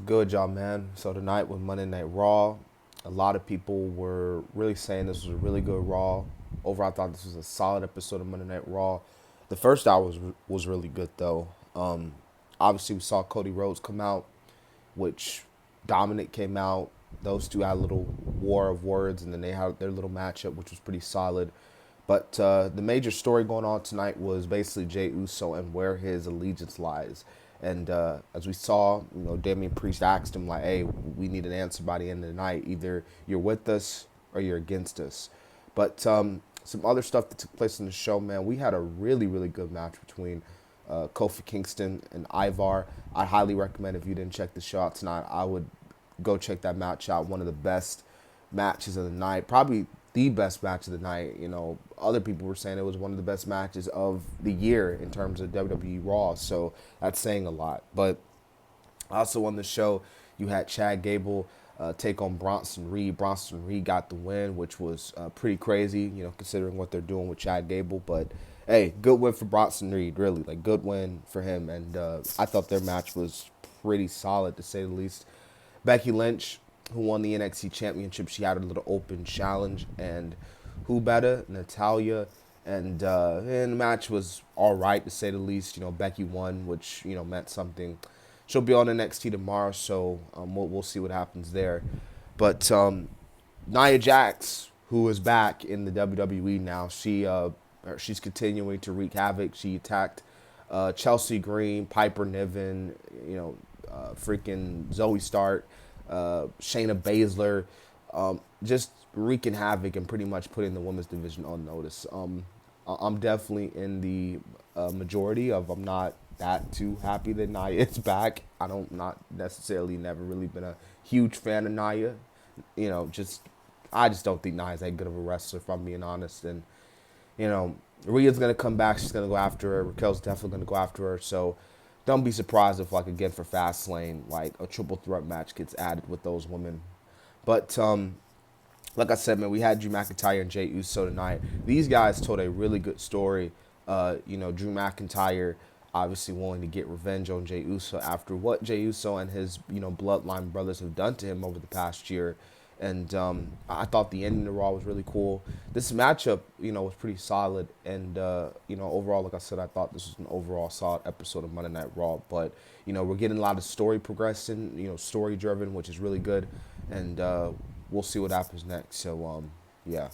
Good job, man. So tonight with Monday Night Raw, a lot of people were really saying this was a really good Raw. Overall, I thought this was a solid episode of Monday Night Raw. The first hour was really good though. Obviously, we saw Cody Rhodes come out, which Dominic came out. Those two had a little war of words, and then they had their little matchup, which was pretty solid. But the major story going on tonight was basically Jey Uso and where his allegiance lies. And as we saw, Damian Priest asked him like, "Hey, we need an answer by the end of the night. Either you're with us or you're against us." But some other stuff that took place in the show, man, we had a really, really good match between Kofi Kingston and Ivar. I highly recommend if you didn't check the show out tonight, I would go check that match out. One of the best matches of the night, probably the best match of the night. Other people were saying it was one of the best matches of the year in terms of WWE Raw, so that's saying a lot. But also on the show, you had Chad Gable take on Bronson Reed. Bronson Reed got the win, which was pretty crazy, considering what they're doing with Chad Gable. But hey, good win for Bronson Reed, really, like good win for him. And I thought their match was pretty solid to say the least. Becky Lynch, who won the NXT Championship, she had a little open challenge, and who better, Natalia, and the match was all right to say the least. Becky won, which meant something. She'll be on NXT tomorrow, so we'll see what happens there. But Nia Jax, who is back in the WWE now, she's continuing to wreak havoc. She attacked Chelsea Green, Piper Niven, freaking Zoe Stark, Shayna Baszler, just wreaking havoc and pretty much putting the women's division on notice. I'm definitely in the majority of I'm not that too happy that Nia is back. I don't not necessarily never really been a huge fan of Nia. I just don't think Nia's that good of a wrestler, if I'm being honest. And Rhea's gonna come back. She's gonna go after her. Raquel's definitely gonna go after her. So don't be surprised if, like, again for Fastlane, like a triple threat match gets added with those women. But like I said, man, we had Drew McIntyre and Jey Uso tonight. These guys told a really good story. Drew McIntyre obviously wanting to get revenge on Jey Uso after what Jey Uso and his bloodline brothers have done to him over the past year. And I thought the ending of Raw was really cool. This matchup, was pretty solid. And, overall, like I said, I thought this was an overall solid episode of Monday Night Raw. But, we're getting a lot of story progression, story driven, which is really good. And we'll see what happens next. So, yeah.